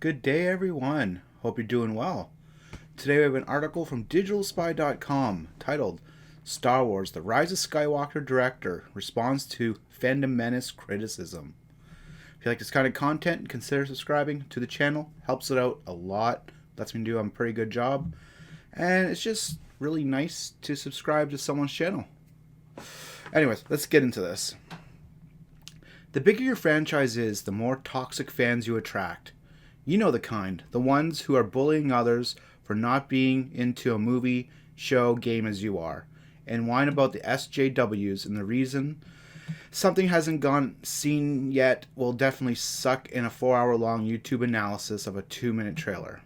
Good day, everyone. Hope you're doing well. Today we have an article from digitalspy.com titled Star Wars The Rise of Skywalker Director Responds to Fandom Menace Criticism. If you like this kind of content, consider subscribing to the channel. Helps it out a lot. Lets me do a pretty good job. And it's just really nice to subscribe to someone's channel. Anyways, let's get into this. The bigger your franchise is, the more toxic fans you attract. You know the kind. The ones who are bullying others for not being into a movie, show, game as you are. And whine about the SJWs and the reason something hasn't gone seen yet will definitely suck in a 4-hour long YouTube analysis of a 2-minute trailer.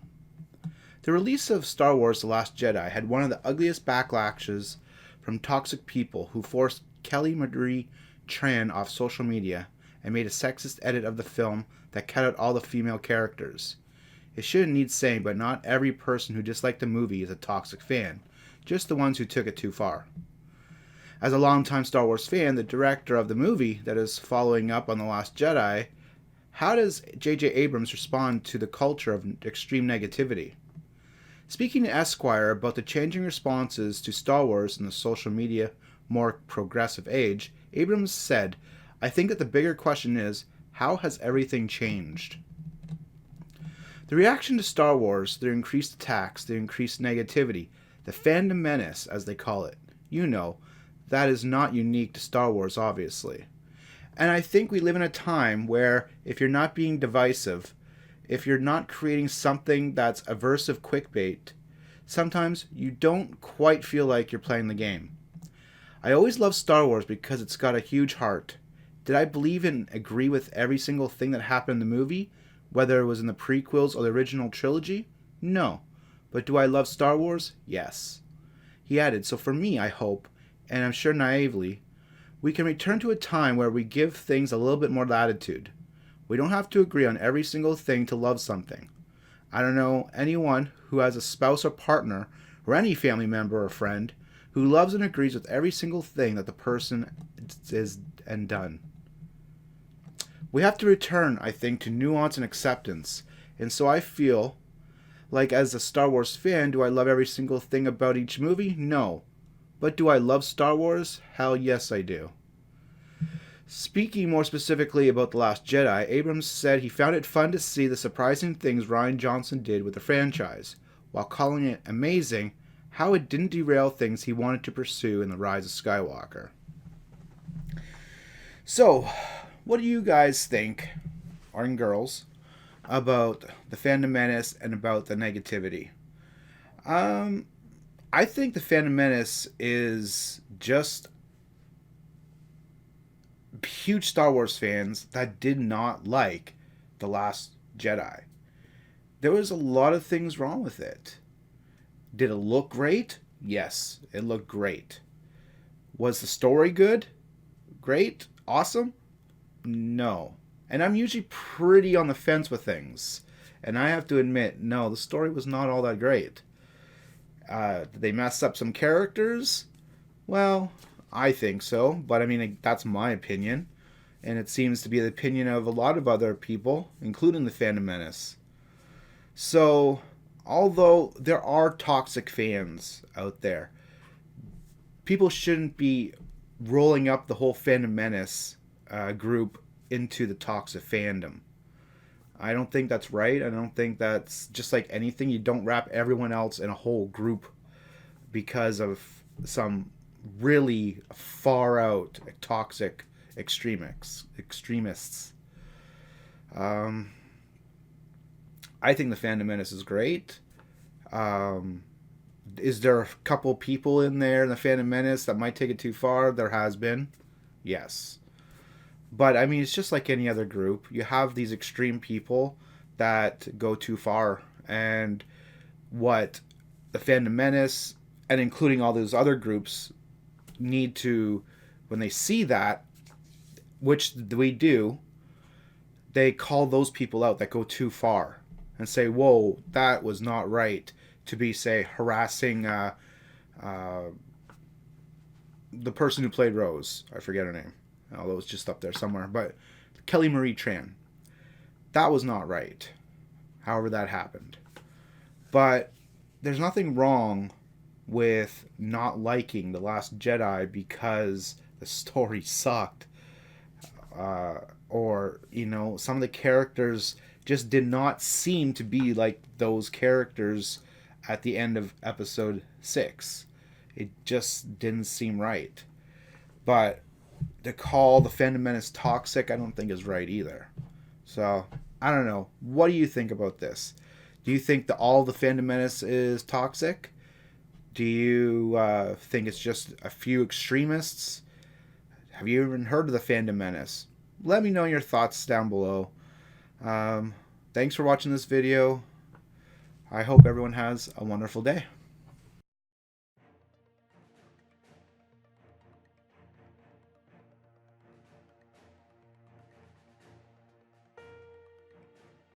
The release of Star Wars The Last Jedi had one of the ugliest backlashes from toxic people who forced Kelly Marie Tran off social media and made a sexist edit of the film that cut out all the female characters. It shouldn't need saying, but not every person who disliked the movie is a toxic fan, just the ones who took it too far. As a longtime Star Wars fan, the director of the movie that is following up on The Last Jedi, how does J.J. Abrams respond to the culture of extreme negativity? Speaking to Esquire about the changing responses to Star Wars in the social media more progressive age, Abrams said, "I think that the bigger question is, how has everything changed?" The reaction to Star Wars, their increased attacks, their increased negativity, the Fandom Menace, as they call it, that is not unique to Star Wars, obviously. And I think we live in a time where if you're not being divisive, if you're not creating something that's aversive clickbait, sometimes you don't quite feel like you're playing the game. I always loved Star Wars because it's got a huge heart. Did I believe and agree with every single thing that happened in the movie, whether it was in the prequels or the original trilogy? No. But do I love Star Wars? Yes. He added, so for me, I hope, and I'm sure naively, we can return to a time where we give things a little bit more latitude. We don't have to agree on every single thing to love something. I don't know anyone who has a spouse or partner, or any family member or friend, who loves and agrees with every single thing that the person is and done. We have to return, I think, to nuance and acceptance. And so I feel like as a Star Wars fan, do I love every single thing about each movie? No. But do I love Star Wars? Hell yes, I do. Speaking more specifically about The Last Jedi, Abrams said he found it fun to see the surprising things Rian Johnson did with the franchise, while calling it amazing how it didn't derail things he wanted to pursue in The Rise of Skywalker. So, what do you guys think, and girls, about the Fandom Menace and about the negativity? I think the Fandom Menace is just huge Star Wars fans that did not like The Last Jedi. There was a lot of things wrong with it. Did it look great? Yes, it looked great. Was the story good? Great? Awesome? No. And I'm usually pretty on the fence with things. And I have to admit, no, the story was not all that great. Did they mess up some characters? Well, I think so. But I mean, that's my opinion. And it seems to be the opinion of a lot of other people, including the Fandom Menace. So, although there are toxic fans out there, people shouldn't be rolling up the whole Fandom Menace group into the toxic fandom. I don't think that's right. I don't think that's just like anything. You don't wrap everyone else in a whole group because of some really far out toxic extremists. I think the Fandom Menace is great. Is there a couple people in there in the Phantom Menace that might take it too far? There has been. Yes. But, I mean, it's just like any other group. You have these extreme people that go too far. And what the Phantom Menace, and including all those other groups, need to, when they see that, which we do, they call those people out that go too far. And say, whoa, that was not right. To be, say, harassing the person who played Rose. I forget her name. Although it's just up there somewhere. But Kelly Marie Tran. That was not right. however that happened. But there's nothing wrong with not liking The Last Jedi because the story sucked. Or, you know, some of the characters just did not seem to be like those characters at the end of episode 6. It just didn't seem right. But to call the Fandom Menace toxic, I don't think is right either. So, I don't know. What do you think about this? Do you think that all the Fandom Menace is toxic? Do you think it's just a few extremists? Have you even heard of the Fandom Menace? Let me know your thoughts down below. Thanks for watching this video. I hope everyone has a wonderful day.